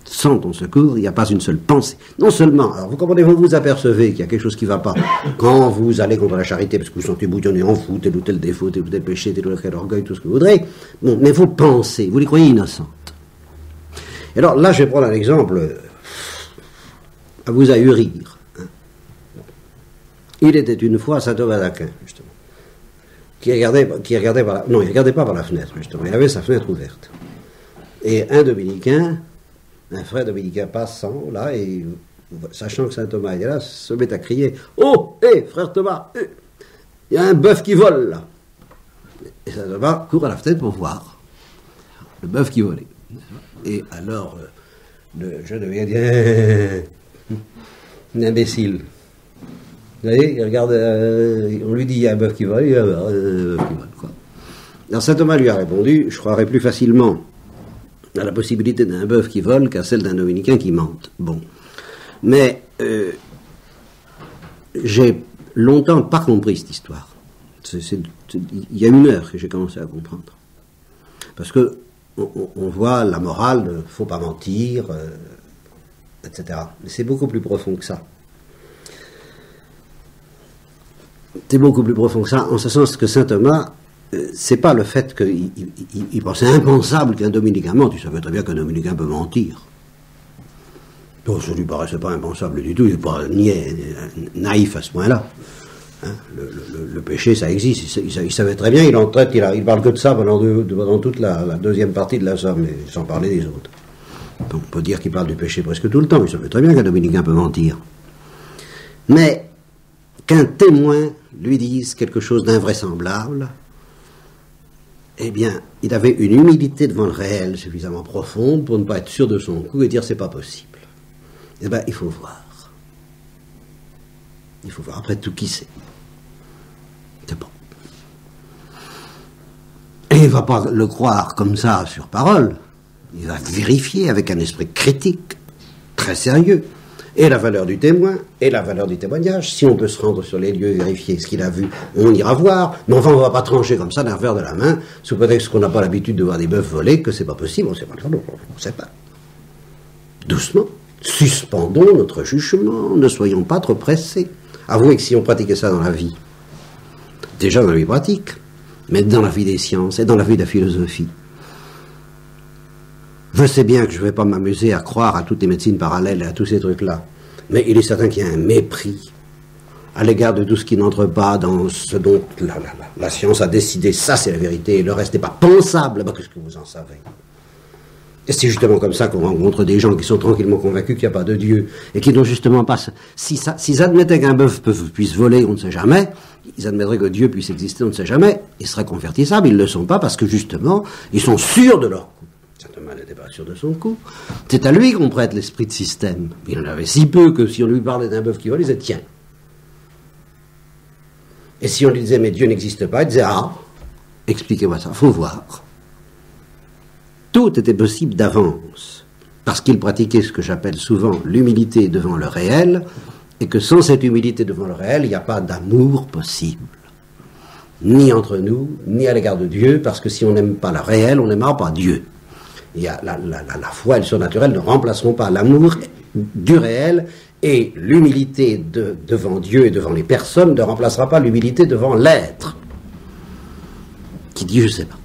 Sans ton secours, il n'y a pas une seule pensée. Non seulement, alors vous comprenez, vous vous apercevez qu'il y a quelque chose qui ne va pas quand vous allez contre la charité, parce que vous sentez bouillonner en vous, tel ou tel défaut, tel ou tel péché, tel ou tel orgueil, tout ce que vous voudrez. Bon, mais vous pensez, vous les croyez innocentes. Et alors là, je vais prendre un exemple à vous ahurir. Hein. Il était une fois saint Thomas d'Aquin, justement, qui regardait par la... Non, il ne regardait pas par la fenêtre, justement, il avait sa fenêtre ouverte. Et un dominicain, un frère dominicain passant, là, et sachant que saint Thomas est là, se met à crier « Oh, hé, frère Thomas, il y a un bœuf qui vole, là !» Et saint Thomas court à la fenêtre pour voir le bœuf qui volait. Et alors, je deviens un imbécile. Vous voyez, il regarde, on lui dit il y a un bœuf qui vole, il y a un bœuf qui vole, quoi. Alors saint Thomas lui a répondu, je croirais plus facilement à la possibilité d'un bœuf qui vole qu'à celle d'un dominicain qui mente. Bon. Mais j'ai longtemps pas compris cette histoire. Il y a 1 heure que j'ai commencé à comprendre. Parce que on voit la morale, il ne faut pas mentir, etc. Mais c'est beaucoup plus profond que ça. C'est beaucoup plus profond que ça, en ce sens que saint Thomas, c'est pas le fait qu'il pensait impensable qu'un dominicain mente. Il savait très bien qu'un dominicain peut mentir. Donc ça lui paraissait pas impensable du tout, il n'est pas naïf à ce point-là. Hein, le péché, ça existe. Il savait très bien, il en traite, il parle que de ça pendant toute la deuxième partie de la somme, mais sans parler des autres. On peut dire qu'il parle du péché presque tout le temps, il savait très bien qu'un dominicain peut mentir. Mais qu'un témoin lui dise quelque chose d'invraisemblable, eh bien, il avait une humilité devant le réel suffisamment profonde pour ne pas être sûr de son coup et dire c'est pas possible. Eh bien, il faut voir. Il faut voir. Après tout, qui sait? C'est bon. Et il ne va pas le croire comme ça sur parole. Il va vérifier avec un esprit critique, très sérieux. et la valeur du témoin, et la valeur du témoignage. Si on peut se rendre sur les lieux et vérifier ce qu'il a vu, on ira voir. Mais enfin, on ne va pas trancher comme ça d'un revers de la main, sous prétexte qu'on n'a pas l'habitude de voir des bœufs voler, que c'est pas possible, on ne sait pas. On ne sait pas. Doucement, suspendons notre jugement, ne soyons pas trop pressés. Avouez que si on pratiquait ça dans la vie, déjà dans la vie pratique, mais dans la vie des sciences et dans la vie de la philosophie, je sais bien que je ne vais pas m'amuser à croire à toutes les médecines parallèles et à tous ces trucs-là, mais il est certain qu'il y a un mépris à l'égard de tout ce qui n'entre pas dans ce dont la science a décidé, ça c'est la vérité, et le reste n'est pas pensable. Bah, qu'est-ce que vous en savez? Et c'est justement comme ça qu'on rencontre des gens qui sont tranquillement convaincus qu'il n'y a pas de Dieu, et qui n'ont justement pas... S'ils admettaient qu'un bœuf puisse voler, on ne sait jamais, ils admettraient que Dieu puisse exister, on ne sait jamais, ils seraient convertissables, ils ne le sont pas parce que justement, ils sont sûrs de leur coup. Saint Thomas n'était pas sûr de son coup. C'est à lui qu'on prête l'esprit de système. Il en avait si peu que si on lui parlait d'un bœuf qui vole, il disait tiens. Et si on lui disait mais Dieu n'existe pas, il disait ah, expliquez-moi ça, faut voir. Tout était possible d'avance, parce qu'il pratiquait ce que j'appelle souvent l'humilité devant le réel, et que sans cette humilité devant le réel, il n'y a pas d'amour possible. Ni entre nous, ni à l'égard de Dieu, parce que si on n'aime pas le réel, on n'aimera pas Dieu. Il y a la foi et le surnaturel ne remplaceront pas l'amour du réel, et l'humilité devant Dieu et devant les personnes ne remplacera pas l'humilité devant l'être, qui dit je sais pas.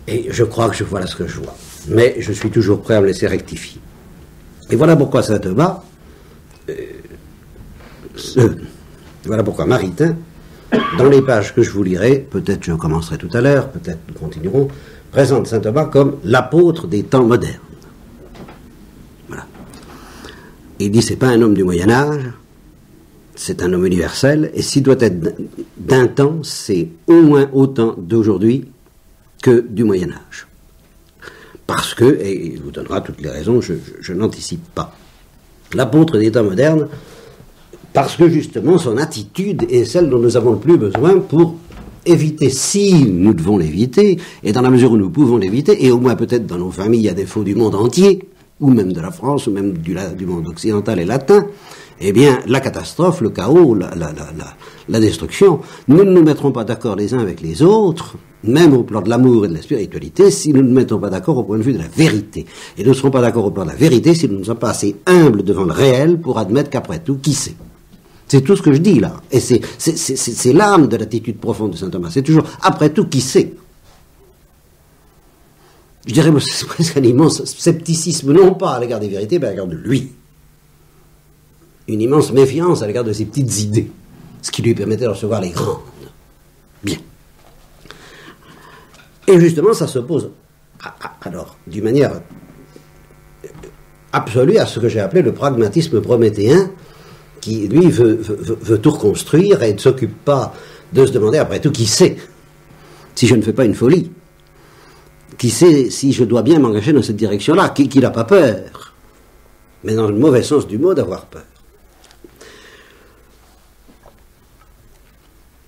Et je crois que je vois là ce que je vois. Mais je suis toujours prêt à me laisser rectifier. Et voilà pourquoi saint Thomas, voilà pourquoi Maritain, dans les pages que je vous lirai, peut-être je commencerai tout à l'heure, peut-être nous continuerons, présente saint Thomas comme l'apôtre des temps modernes. Voilà. Il dit c'est pas un homme du Moyen-Âge, c'est un homme universel, et s'il doit être d'un temps, c'est au moins autant d'aujourd'hui que du Moyen-Âge. Parce que, et il vous donnera toutes les raisons, je n'anticipe pas. L'apôtre des temps modernes, parce que justement son attitude est celle dont nous avons le plus besoin pour éviter, si nous devons l'éviter, et dans la mesure où nous pouvons l'éviter, et au moins peut-être dans nos familles à défaut du monde entier, ou même de la France, ou même du monde occidental et latin, eh bien, la catastrophe, le chaos, la destruction, nous ne nous mettrons pas d'accord les uns avec les autres, même au plan de l'amour et de la spiritualité, si nous ne nous mettons pas d'accord au point de vue de la vérité. Et nous ne serons pas d'accord au plan de la vérité si nous ne sommes pas assez humbles devant le réel pour admettre qu'après tout, qui sait? C'est tout ce que je dis là. Et c'est l'âme de l'attitude profonde de saint Thomas. C'est toujours, après tout, qui sait? Je dirais, c'est presque un immense scepticisme, non pas à l'égard des vérités, mais à l'égard de lui. Une immense méfiance à l'égard de ses petites idées, ce qui lui permettait de recevoir les grandes. Bien. Et justement, ça s'oppose, alors, d'une manière absolue à ce que j'ai appelé le pragmatisme prométhéen, qui, lui, veut tout reconstruire et ne s'occupe pas de se demander, après tout, qui sait, si je ne fais pas une folie, qui sait si je dois bien m'engager dans cette direction-là, qui n'a pas peur, mais dans le mauvais sens du mot, d'avoir peur.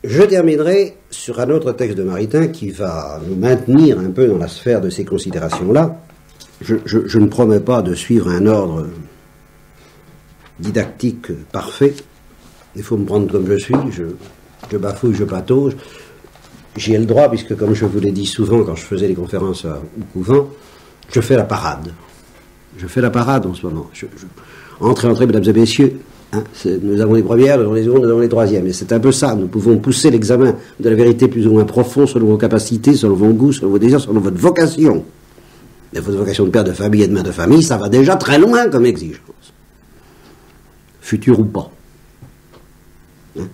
Je terminerai sur un autre texte de Maritain qui va nous maintenir un peu dans la sphère de ces considérations-là. Je ne promets pas de suivre un ordre didactique parfait. Il faut me prendre comme je suis. Je bafouille, je patauge. J'y ai le droit, puisque comme je vous l'ai dit souvent quand je faisais les conférences au couvent, je fais la parade. Je fais la parade en ce moment. Entrez, mesdames et messieurs. Hein, nous avons les premières, nous avons les secondes, nous avons les troisièmes. Et c'est un peu ça. Nous pouvons pousser l'examen de la vérité plus ou moins profond selon vos capacités, selon vos goûts, selon vos désirs, selon votre vocation. Mais votre vocation de père de famille et de mère de famille, ça va déjà très loin comme exigence. Futur ou pas. Hein?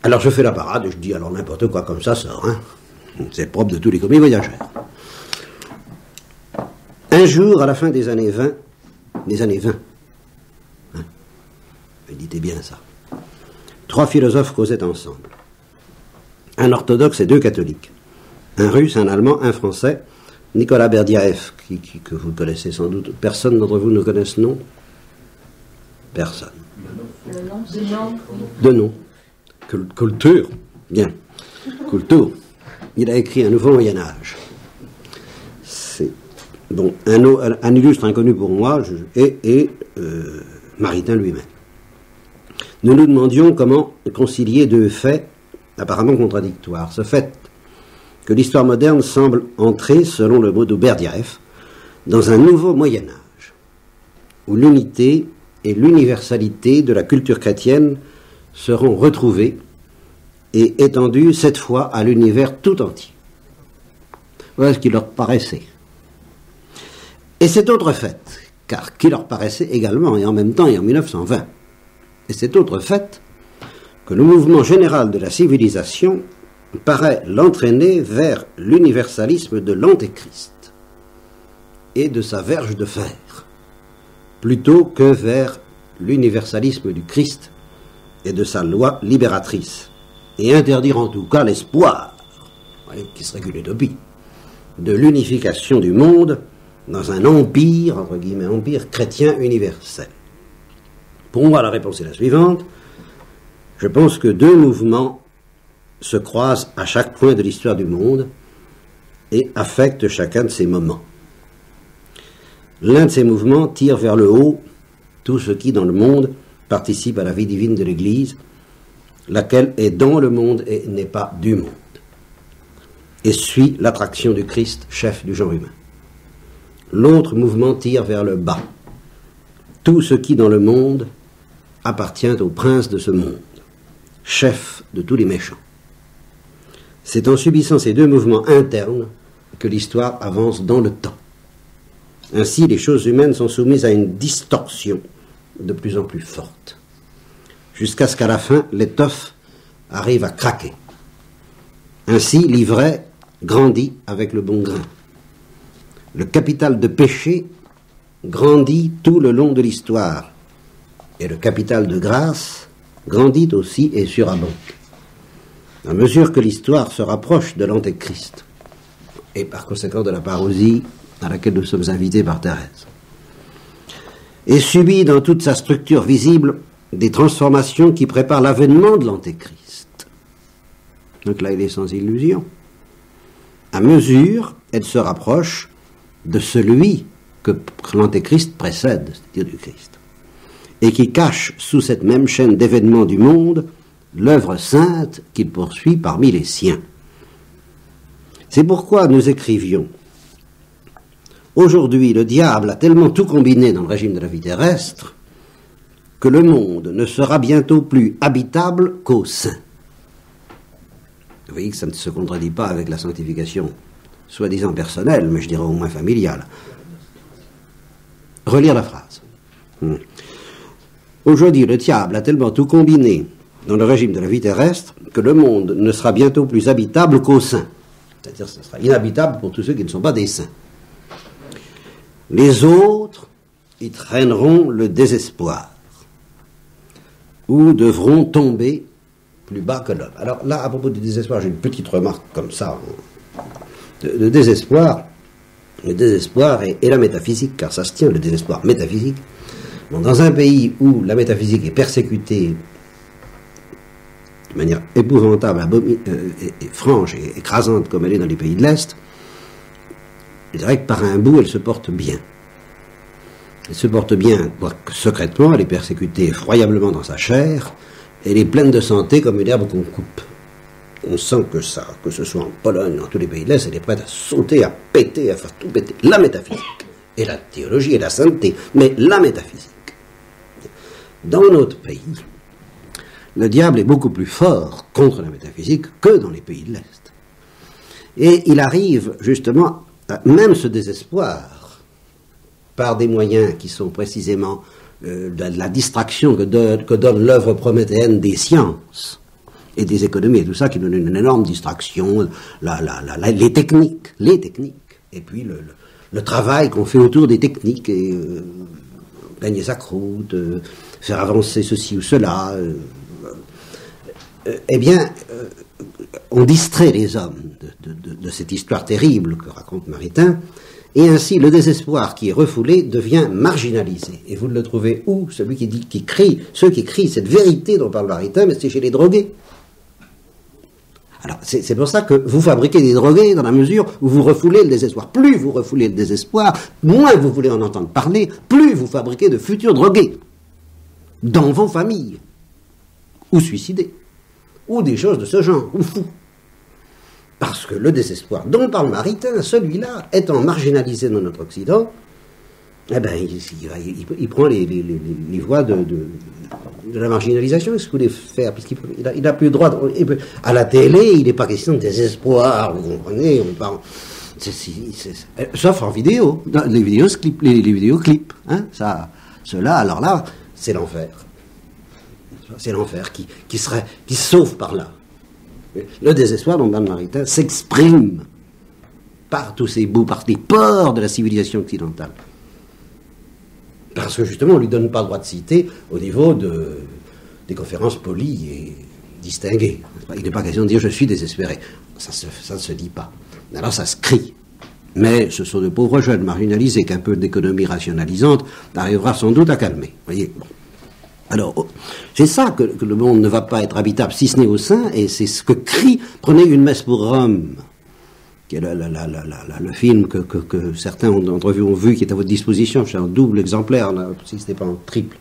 Alors je fais la parade, je dis alors n'importe quoi comme ça sort. Hein? C'est propre de tous les commis voyageurs. Un jour, à la fin des années 20, méditez bien ça. 3 philosophes causaient ensemble. Un orthodoxe et 2 catholiques. Un russe, un allemand, un français. Nicolas Berdyaev, que vous connaissez sans doute. Personne d'entre vous ne connaît ce nom? Personne. De nom. Culture. Bien. Culture. Il a écrit un nouveau Moyen-Âge. Bon, un illustre inconnu pour moi est Maritain lui-même. Nous nous demandions comment concilier deux faits apparemment contradictoires. Ce fait que l'histoire moderne semble entrer, selon le mot de Berdyaev, dans un nouveau Moyen-Âge, où l'unité et l'universalité de la culture chrétienne seront retrouvées et étendues cette fois à l'univers tout entier. Voilà ce qui leur paraissait. Et cet autre fait, car qui leur paraissait également et en même temps et en 1920, et cet autre fait que le mouvement général de la civilisation paraît l'entraîner vers l'universalisme de l'Antéchrist et de sa verge de fer, plutôt que vers l'universalisme du Christ et de sa loi libératrice, et interdire en tout cas l'espoir, qui serait qu'une utopie, de l'unification du monde dans un empire, entre guillemets, empire chrétien universel. Pour moi, la réponse est la suivante. Je pense que deux mouvements se croisent à chaque point de l'histoire du monde et affectent chacun de ces moments. L'un de ces mouvements tire vers le haut tout ce qui, dans le monde, participe à la vie divine de l'Église, laquelle est dans le monde et n'est pas du monde, et suit l'attraction du Christ, chef du genre humain. L'autre mouvement tire vers le bas tout ce qui, dans le monde, appartient au prince de ce monde, chef de tous les méchants. C'est en subissant ces deux mouvements internes que l'histoire avance dans le temps. Ainsi, les choses humaines sont soumises à une distorsion de plus en plus forte, jusqu'à ce qu'à la fin, l'étoffe arrive à craquer. Ainsi, l'ivraie grandit avec le bon grain. Le capital de péché grandit tout le long de l'histoire, et le capital de grâce grandit aussi et surabonde. À mesure que l'histoire se rapproche de l'Antéchrist, et par conséquent de la parousie à laquelle nous sommes invités par Thérèse, et subit dans toute sa structure visible des transformations qui préparent l'avènement de l'Antéchrist. Donc là, il est sans illusion. À mesure, elle se rapproche de celui que l'Antéchrist précède, c'est-à-dire du Christ, et qui cache sous cette même chaîne d'événements du monde l'œuvre sainte qu'il poursuit parmi les siens. C'est pourquoi nous écrivions: aujourd'hui, le diable a tellement tout combiné dans le régime de la vie terrestre que le monde ne sera bientôt plus habitable qu'au sein. Vous voyez que ça ne se contredit pas avec la sanctification soi-disant personnelle, mais je dirais au moins familiale. Relire la phrase. Aujourd'hui, le diable a tellement tout combiné dans le régime de la vie terrestre que le monde ne sera bientôt plus habitable qu'au sein. C'est-à-dire que ce sera inhabitable pour tous ceux qui ne sont pas des saints. Les autres y traîneront le désespoir ou devront tomber plus bas que l'homme. Alors là, à propos du désespoir, j'ai une petite remarque comme ça. Le désespoir et la métaphysique, car ça se tient, le désespoir métaphysique. Bon, dans un pays où la métaphysique est persécutée de manière épouvantable, et franche et écrasante comme elle est dans les pays de l'Est, je dirais que par un bout, elle se porte bien. Elle se porte bien, quoique secrètement, elle est persécutée effroyablement dans sa chair, elle est pleine de santé comme une herbe qu'on coupe. On sent que ça, que ce soit en Pologne, dans tous les pays de l'Est, elle est prête à sauter, à péter, à faire tout péter. La métaphysique, et la théologie et la sainteté, mais la métaphysique. Dans notre pays, le diable est beaucoup plus fort contre la métaphysique que dans les pays de l'Est. Et il arrive justement, même ce désespoir, par des moyens qui sont précisément de la distraction que donne l'œuvre prométhéenne des sciences et des économies et tout ça, qui donne une énorme distraction, les techniques, et puis le travail qu'on fait autour des techniques, et gagner sa croûte, faire avancer ceci ou cela, on distrait les hommes de cette histoire terrible que raconte Maritain, et ainsi le désespoir qui est refoulé devient marginalisé. Et vous le trouvez où? Celui ceux qui crient cette vérité dont parle Maritain, mais c'est chez les drogués. Alors, c'est pour ça que vous fabriquez des drogués dans la mesure où vous refoulez le désespoir. Plus vous refoulez le désespoir, moins vous voulez en entendre parler, plus vous fabriquez de futurs drogués dans vos familles, ou suicidés, ou des choses de ce genre, ou fous. Parce que le désespoir dont parle Maritain, celui-là, étant marginalisé dans notre Occident, eh ben, il prend les voies de la marginalisation. Qu'est-ce que vous voulez faire? Parce qu'il n'a plus le droit. À la télé, il n'est pas question de désespoir, vous comprenez? On parle, sauf en vidéo, les vidéoclips. Hein, ceux-là, alors là, c'est l'enfer. C'est l'enfer qui sauve par là. Le désespoir dont parle Maritain s'exprime par tous ces bouts, par des pores de la civilisation occidentale. Parce que justement, on ne lui donne pas le droit de citer au niveau des conférences polies et distinguées. Il n'est pas question de dire « je suis désespéré ». Ça ne se dit pas. Alors ça se crie. Mais ce sont de pauvres jeunes marginalisés qu'un peu d'économie rationalisante arrivera sans doute à calmer. Voyez. Bon. Alors, c'est ça que le monde ne va pas être habitable, si ce n'est au sein, et c'est ce que crie « Prenez une messe pour Rome ». Qui est le film que certains d'entre vous ont vu, qui est à votre disposition, c'est un double exemplaire, là, si ce n'est pas en triple,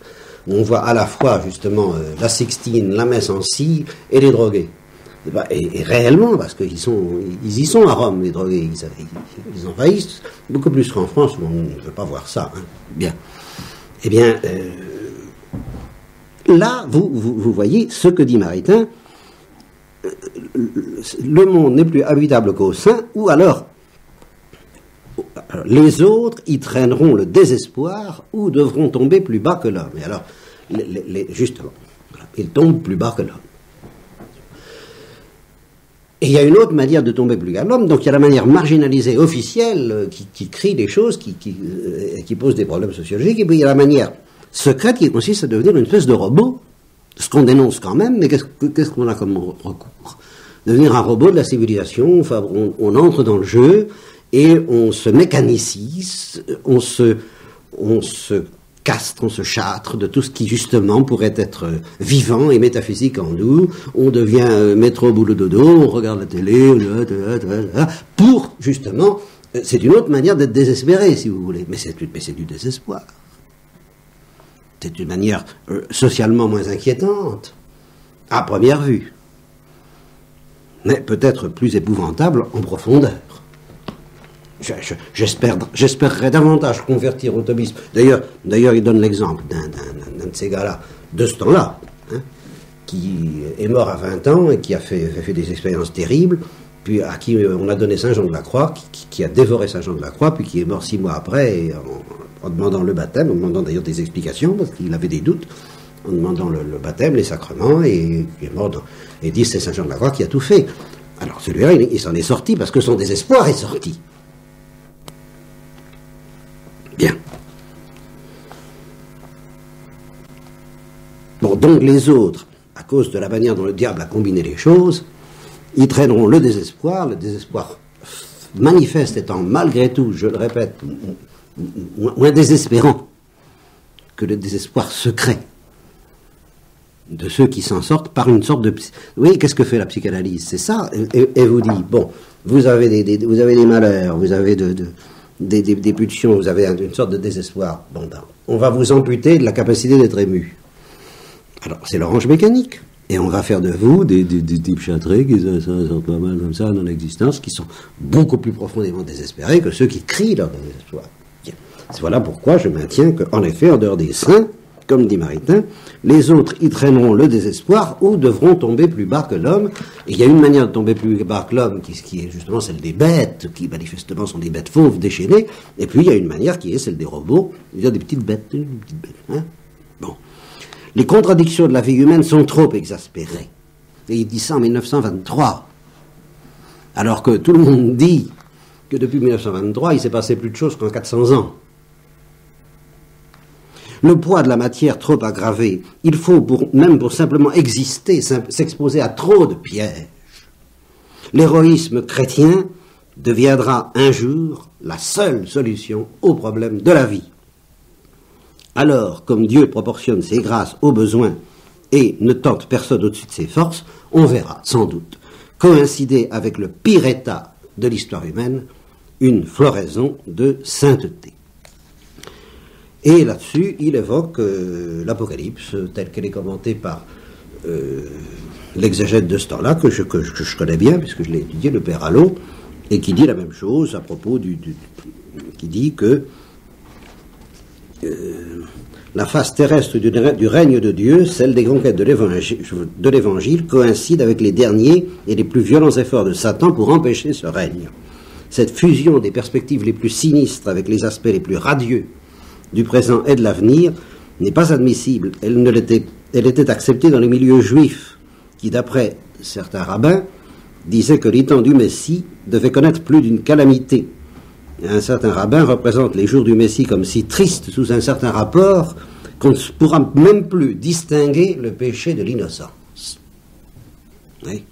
où on voit à la fois justement la Sixtine, la messe en scie et les drogués. Et réellement, parce qu'ils y sont à Rome, les drogués, ils envahissent, beaucoup plus qu'en France, où on ne peut pas voir ça. Hein. Bien. Eh bien, là, vous voyez ce que dit Maritain. Le monde n'est plus habitable qu'au sein, ou alors les autres y traîneront le désespoir ou devront tomber plus bas que l'homme. Et alors, justement, voilà, ils tombent plus bas que l'homme. Et il y a une autre manière de tomber plus bas que l'homme, donc il y a la manière marginalisée, officielle, qui crie des choses, qui pose des problèmes sociologiques, et puis il y a la manière secrète qui consiste à devenir une espèce de robot. Ce qu'on dénonce quand même, mais qu'est-ce qu'on a comme recours? Devenir un robot de la civilisation, enfin, on entre dans le jeu et on se mécanicise, on se castre, on se châtre de tout ce qui justement pourrait être vivant et métaphysique en nous. On devient métro boulot dodo, on regarde la télé, pour justement, c'est une autre manière d'être désespéré si vous voulez, mais c'est du désespoir. C'est une manière socialement moins inquiétante, à première vue, mais peut-être plus épouvantable en profondeur. J'espérerais davantage convertir au thomisme. D'ailleurs, il donne l'exemple d'un de ces gars-là, de ce temps-là, hein, qui est mort à 20 ans et qui a fait des expériences terribles, puis à qui on a donné Saint Jean de la Croix, qui a dévoré Saint Jean de la Croix, puis qui est mort 6 mois après, et en demandant le baptême, en demandant d'ailleurs des explications, parce qu'il avait des doutes, en demandant le baptême, les sacrements, et il est mort et dit c'est Saint Jean de la Croix qui a tout fait. Alors celui-là, il s'en est sorti parce que son désespoir est sorti. Bien. Bon, donc les autres, à cause de la manière dont le diable a combiné les choses, ils traîneront le désespoir manifeste étant malgré tout, je le répète, moins désespérant que le désespoir secret de ceux qui s'en sortent par une sorte de... Oui, qu'est-ce que fait la psychanalyse? C'est ça, et vous dit, bon, vous avez des malheurs, vous avez des pulsions, vous avez une sorte de désespoir, bon ben, on va vous amputer de la capacité d'être ému. Alors, c'est l'orange mécanique. Et on va faire de vous des types châtrés qui sortent pas mal comme ça dans l'existence, qui sont beaucoup plus profondément désespérés que ceux qui crient leur désespoir. Voilà pourquoi je maintiens qu'en effet, en dehors des saints, comme dit Maritain, les autres y traîneront le désespoir ou devront tomber plus bas que l'homme. Et il y a une manière de tomber plus bas que l'homme qui est justement celle des bêtes, qui manifestement sont des bêtes fauves déchaînées, et puis il y a une manière qui est celle des robots, il y a des petites bêtes, hein. Bon. Les contradictions de la vie humaine sont trop exaspérées. Et il dit ça en 1923. Alors que tout le monde dit que depuis 1923, il s'est passé plus de choses qu'en 400 ans. Le poids de la matière trop aggravé, il faut, même pour simplement exister, s'exposer à trop de pièges. L'héroïsme chrétien deviendra un jour la seule solution aux problèmes de la vie. Alors, comme Dieu proportionne ses grâces aux besoins et ne tente personne au-dessus de ses forces, on verra sans doute coïncider avec le pire état de l'histoire humaine, une floraison de sainteté. Et là-dessus, il évoque l'Apocalypse, telle qu'elle est commentée par l'exégète de ce temps-là, que je connais bien, puisque je l'ai étudié, le Père Allot, et qui dit la même chose à propos qui dit que la face terrestre du règne de Dieu, celle des conquêtes de l'Évangile, coïncide avec les derniers et les plus violents efforts de Satan pour empêcher ce règne. Cette fusion des perspectives les plus sinistres avec les aspects les plus radieux du présent et de l'avenir n'est pas admissible. Elle était acceptée dans les milieux juifs, qui, d'après certains rabbins, disaient que les temps du Messie devaient connaître plus d'une calamité. Un certain rabbin représente les jours du Messie comme si tristes sous un certain rapport qu'on ne pourra même plus distinguer le péché de l'innocence. Oui.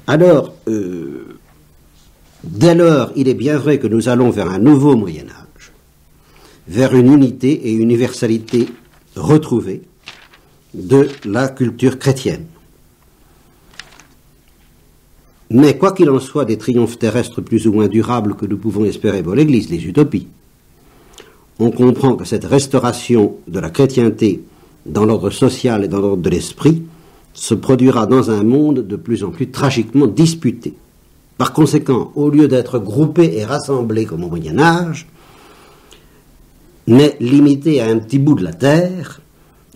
Alors, dès lors, il est bien vrai que nous allons vers un nouveau Moyen-Âge, vers une unité et une universalité retrouvée de la culture chrétienne. Mais quoi qu'il en soit des triomphes terrestres plus ou moins durables que nous pouvons espérer pour l'Église, les utopies, on comprend que cette restauration de la chrétienté dans l'ordre social et dans l'ordre de l'esprit se produira dans un monde de plus en plus tragiquement disputé. Par conséquent, au lieu d'être groupés et rassemblés comme au Moyen-Âge, mais limités à un petit bout de la terre,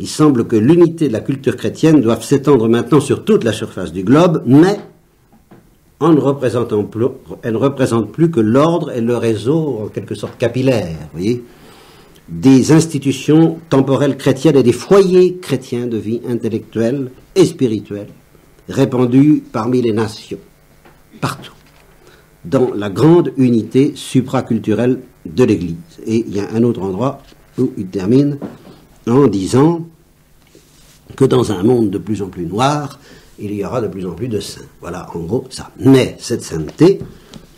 il semble que l'unité de la culture chrétienne doive s'étendre maintenant sur toute la surface du globe, mais elle ne représente plus que l'ordre et le réseau, en quelque sorte capillaire, voyez, des institutions temporelles chrétiennes et des foyers chrétiens de vie intellectuelle et spirituelle, répandus parmi les nations, partout, dans la grande unité supraculturelle de l'Église. Et il y a un autre endroit où il termine en disant que dans un monde de plus en plus noir, il y aura de plus en plus de saints. Voilà, en gros, ça. Mais cette sainteté,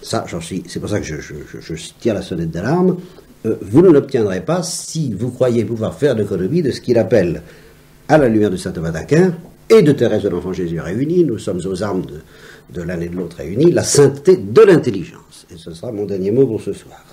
ça, c'est pour ça que je tire la sonnette d'alarme, vous ne l'obtiendrez pas si vous croyez pouvoir faire l'économie de ce qu'il appelle, à la lumière de saint Thomas d'Aquin et de Thérèse de l'Enfant Jésus réunis, nous sommes aux armes de l'un et de l'autre réunis, la sainteté de l'intelligence. Et ce sera mon dernier mot pour ce soir.